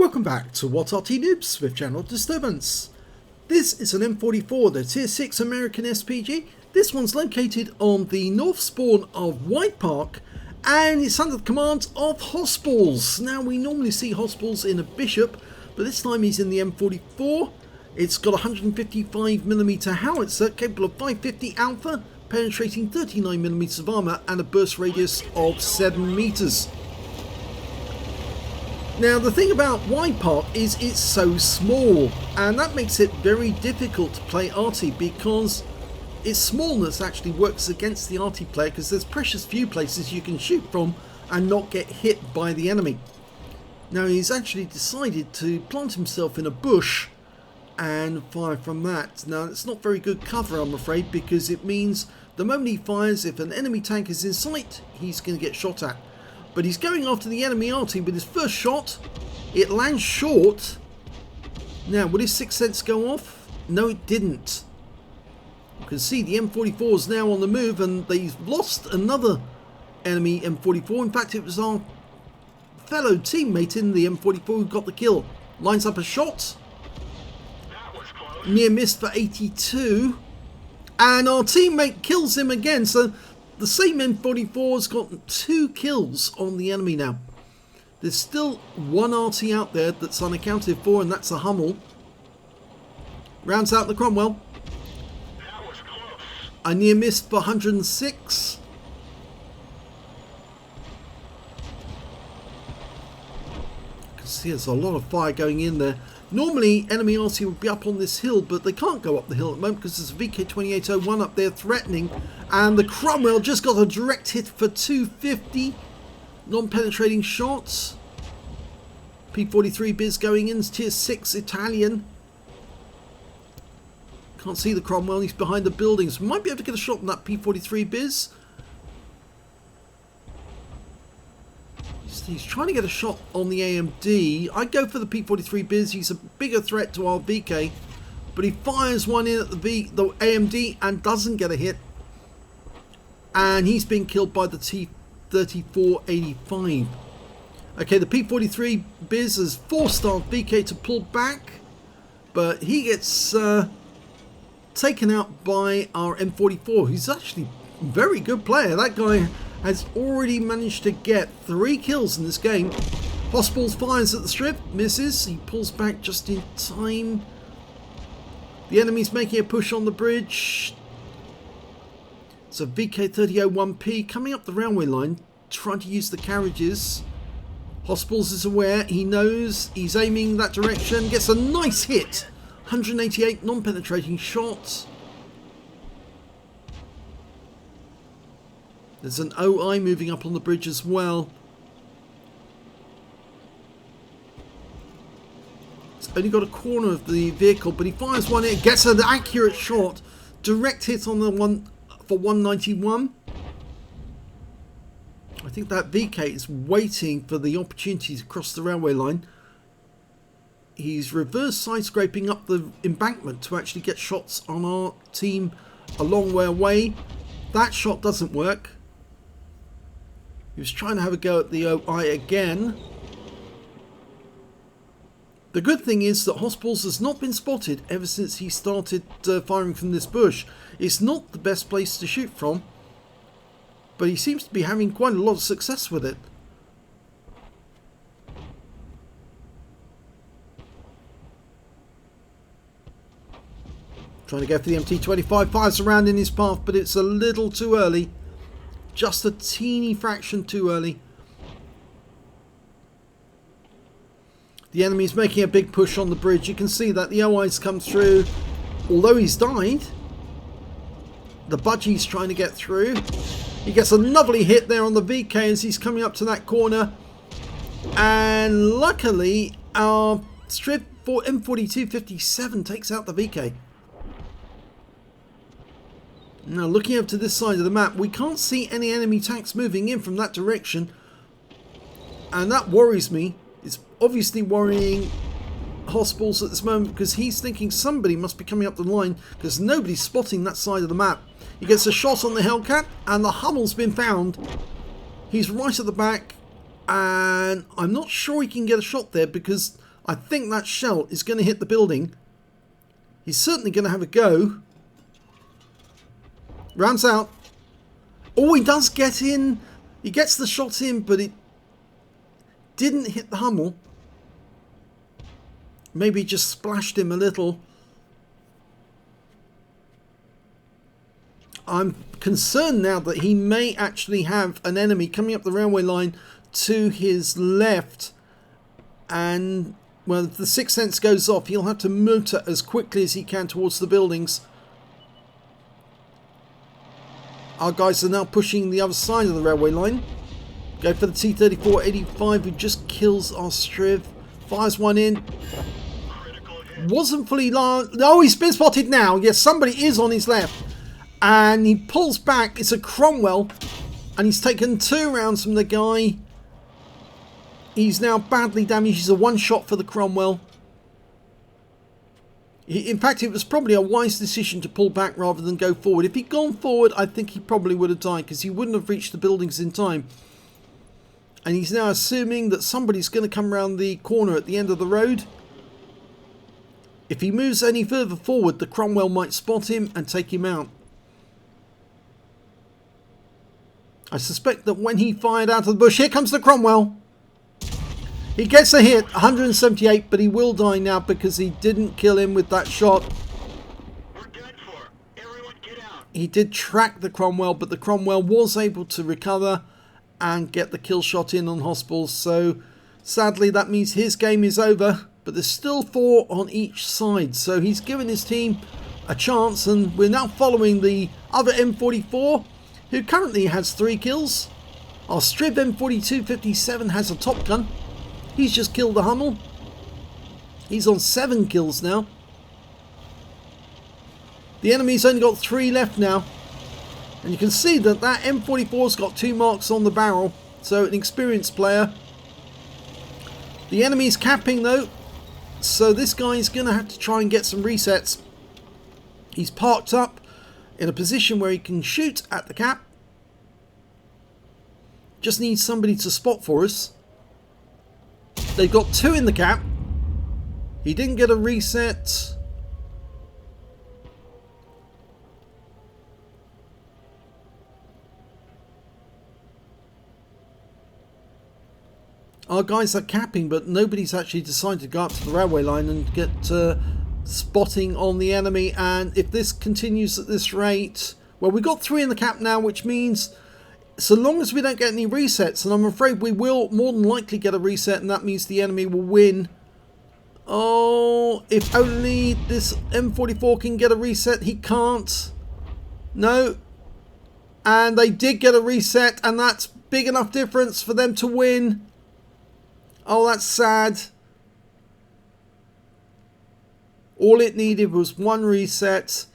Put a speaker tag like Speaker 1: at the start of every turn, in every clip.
Speaker 1: Welcome back to What Arty Noobs with Channel Disturbance. This is an M44, the Tier 6 American SPG. This one's located on the north spawn of Widepark and it's under the command of hossballs. Now we normally see hossballs in a Bishop, but this time he's in the M44. It's got a 155mm howitzer capable of 550 alpha, penetrating 39mm of armour and a burst radius of 7 meters. Now the thing about Widepark is it's so small, and that makes it very difficult to play Arty because its smallness actually works against the Arty player because there's precious few places you can shoot from and not get hit by the enemy. Now he's actually decided to plant himself in a bush and fire from that. Now it's not very good cover, I'm afraid, because it means the moment he fires, if an enemy tank is in sight, he's going to get shot at. But he's going after the enemy Arty with his first shot. It lands short. Now, would his sixth sense go off? No, it didn't. You can see the M44 is now on the move, and they've lost another enemy M44. In fact, it was our fellow teammate in the M44 who got the kill. Lines up a shot. Near miss for 82. And our teammate kills him again. So the same M44's got 2 kills on the enemy now. There's still one Arty out there that's unaccounted for, and that's a Hummel. Rounds out the Cromwell. A near miss for 106. You can see there's a lot of fire going in there. Normally enemy Arty would be up on this hill, but they can't go up the hill at the moment because there's a VK2801 up there threatening, and the Cromwell just got a direct hit for 250. Non-penetrating shots. P43 Biz going in, Tier 6 Italian. Can't see the Cromwell, he's behind the buildings. Might be able to get a shot on that P43 Biz. He's trying to get a shot on the AMD. I'd go for the P43 Biz. He's a bigger threat to our VK. But he fires one in at the AMD and doesn't get a hit. And he's been killed by the T3485. Okay, the P43 Biz has forced our VK to pull back. But he gets taken out by our M44. He's actually a very good player. That guy has already managed to get 3 kills in this game. hossballs fires at the strip, misses. He pulls back just in time. The enemy's making a push on the bridge. It's a VK3001P coming up the railway line, trying to use the carriages. hossballs is aware, he knows, he's aiming that direction, gets a nice hit. 188 non-penetrating shots. There's an OI moving up on the bridge as well. It's only got a corner of the vehicle, but he fires one in, gets an accurate shot. Direct hit on the one for 191. I think that VK is waiting for the opportunity to cross the railway line. He's reverse side scraping up the embankment to actually get shots on our team a long way away. That shot doesn't work. He was trying to have a go at the OI again. The good thing is that hossballs has not been spotted ever since he started firing from this bush. It's not the best place to shoot from, but he seems to be having quite a lot of success with it. Trying to go for the MT25, fires around in his path, but it's a little too early. Just a teeny fraction too early. The enemy's making a big push on the bridge. You can see that the OI's come through. Although he's died, the budgie's trying to get through. He gets a lovely hit there on the VK as he's coming up to that corner. And luckily, our strip for M4257 takes out the VK. Now looking up to this side of the map, we can't see any enemy tanks moving in from that direction, and that worries me. It's obviously worrying hossballs at this moment because he's thinking somebody must be coming up the line because nobody's spotting that side of the map. He gets a shot on the Hellcat and the Hummel's been found. He's right at the back and I'm not sure he can get a shot there because I think that shell is going to hit the building. He's certainly going to have a go. Rounds out. Oh, he does get in. He gets the shot in, but it didn't hit the Hummel. Maybe just splashed him a little. I'm concerned now that he may actually have an enemy coming up the railway line to his left. And, well, if the sixth sense goes off, he'll have to motor as quickly as he can towards the buildings. Our guys are now pushing the other side of the railway line. Go for the T-34-85 who just kills our Striv. Fires one in. Wasn't fully long. Oh, he's been spotted now. Yes, somebody is on his left. And he pulls back. It's a Cromwell. And he's taken 2 rounds from the guy. He's now badly damaged. He's a one shot for the Cromwell. In fact, it was probably a wise decision to pull back rather than go forward. If he'd gone forward, I think he probably would have died because he wouldn't have reached the buildings in time. And he's now assuming that somebody's going to come around the corner at the end of the road. If he moves any further forward, the Cromwell might spot him and take him out. I suspect that when he fired out of the bush, here comes the Cromwell. He gets a hit, 178, but he will die now because he didn't kill him with that shot.
Speaker 2: We're done for. Everyone get out.
Speaker 1: He did track the Cromwell, but the Cromwell was able to recover and get the kill shot in on hossballs. So sadly, that means his game is over. But there's still 4 on each side. So he's given his team a chance. And we're now following the other M44, who currently has 3 kills. Our Striv M42-57 has a top gun. He's just killed the Hummel. He's on 7 kills now. The enemy's only got 3 left now. And you can see that that M44's got 2 marks on the barrel. So an experienced player. The enemy's capping though. So this guy's going to have to try and get some resets. He's parked up in a position where he can shoot at the cap. Just needs somebody to spot for us. They've got 2 in the cap. He didn't get a reset. Our guys are capping, but nobody's actually decided to go up to the railway line and get spotting on the enemy. And if this continues at this rate, well, we've got 3 in the cap now, which means so long as we don't get any resets, and I'm afraid we will more than likely get a reset, and that means the enemy will win. Oh, if only this M44 can get a reset. He can't. No. And they did get a reset, and that's big enough difference for them to win. Oh, that's sad. All it needed was 1 reset.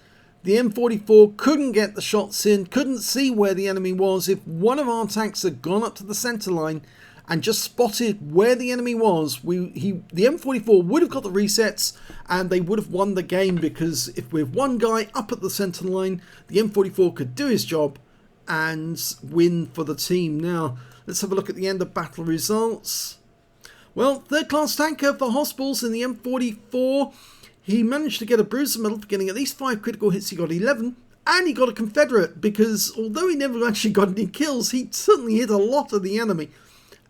Speaker 1: The M44 couldn't get the shots in, couldn't see where the enemy was. If one of our tanks had gone up to the centre line and just spotted where the enemy was, the M44 would have got the resets and they would have won the game, because if with one guy up at the centre line, the M44 could do his job and win for the team. Now, let's have a look at the end of battle results. Well, 3rd class tanker for hossballs in the M44. He managed to get a bruiser medal for getting at least 5 critical hits. He got 11, and he got a Confederate, because although he never actually got any kills, he certainly hit a lot of the enemy.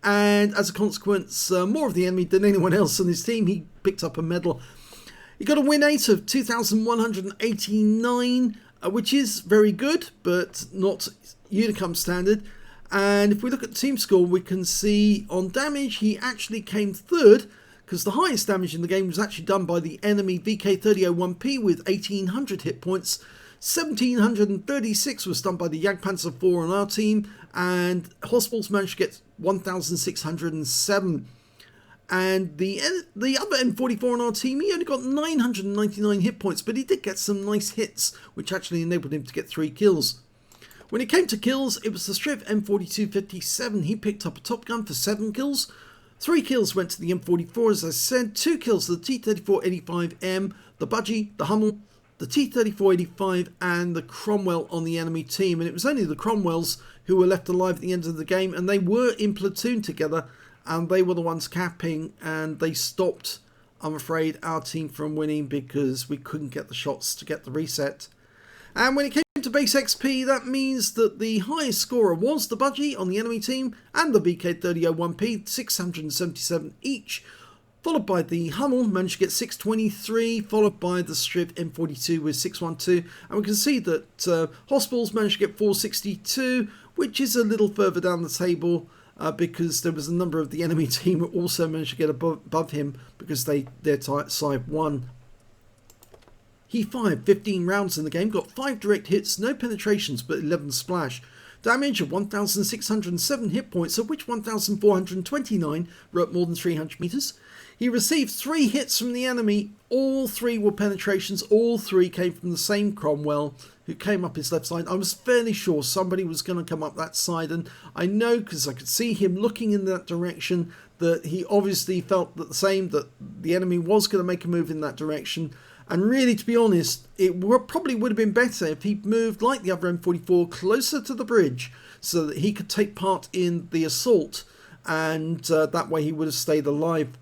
Speaker 1: And as a consequence, more of the enemy than anyone else on his team. He picked up a medal. He got a win 8 of 2,189, which is very good, but not Unicum standard. And if we look at the team score, we can see on damage, he actually came 3rd, because the highest damage in the game was actually done by the enemy VK3001P with 1,800 hit points. 1,736 was done by the Jagdpanzer 4 on our team, and hossballs managed to get 1,607. And the other M44 on our team, he only got 999 hit points, but he did get some nice hits, which actually enabled him to get 3 kills. When it came to kills, it was the Striv M42-57. He picked up a top gun for 7 kills. 3 kills went to the M44, as I said. 2 kills to the T-34-85M, the Budgie, the Hummel, the T-34-85 and the Cromwell on the enemy team. And it was only the Cromwells who were left alive at the end of the game, and they were in platoon together, and they were the ones capping, and they stopped I'm afraid, our team from winning because we couldn't get the shots to get the reset. And when it came to base XP, that means that the highest scorer was the Budgie on the enemy team and the VK3001P, 677 each, followed by the Hummel, managed to get 623, followed by the Striv M42 with 612, and we can see that hossballs managed to get 462, which is a little further down the table because there was a number of the enemy team who also managed to get above him because their side won. He fired 15 rounds in the game, got 5 direct hits, no penetrations but 11 splash. Damage of 1,607 hit points, of which 1,429 were at more than 300 meters. He received 3 hits from the enemy, all 3 were penetrations, all 3 came from the same Cromwell who came up his left side. I was fairly sure somebody was going to come up that side, and I know because I could see him looking in that direction that he obviously felt the same, that the enemy was going to make a move in that direction. And really, to be honest, it probably would have been better if he moved like the other M44 closer to the bridge so that he could take part in the assault, and that way he would have stayed alive.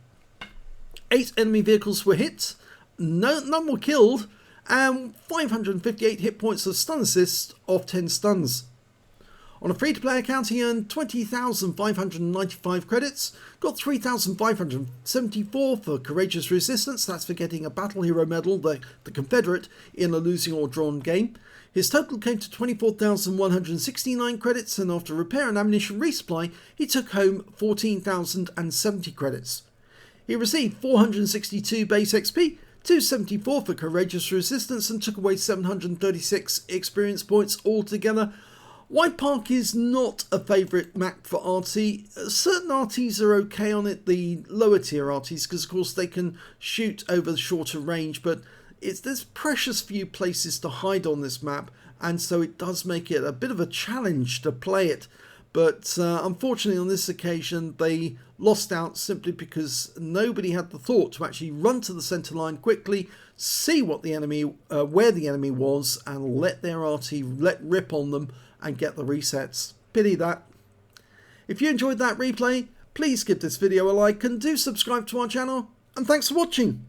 Speaker 1: 8 enemy vehicles were hit, none were killed, and 558 hit points of stun assist off 10 stuns. On a free-to-play account, he earned 20,595 credits, got 3,574 for Courageous Resistance, that's for getting a Battle Hero medal, the Confederate, in a losing or drawn game. His total came to 24,169 credits, and after repair and ammunition resupply, he took home 14,070 credits. He received 462 base XP, 274 for Courageous Resistance, and took away 736 experience points altogether. Widepark is not a favourite map for Arty. Certain Arties are okay on it, the lower tier Arties, because of course they can shoot over the shorter range, but there's precious few places to hide on this map, and so it does make it a bit of a challenge to play it. But unfortunately on this occasion they lost out simply because nobody had the thought to actually run to the centre line quickly, see what the enemy, where the enemy was, and let their Arty let rip on them and get the resets. Pity that. If you enjoyed that replay, please give this video a like and do subscribe to our channel, and thanks for watching.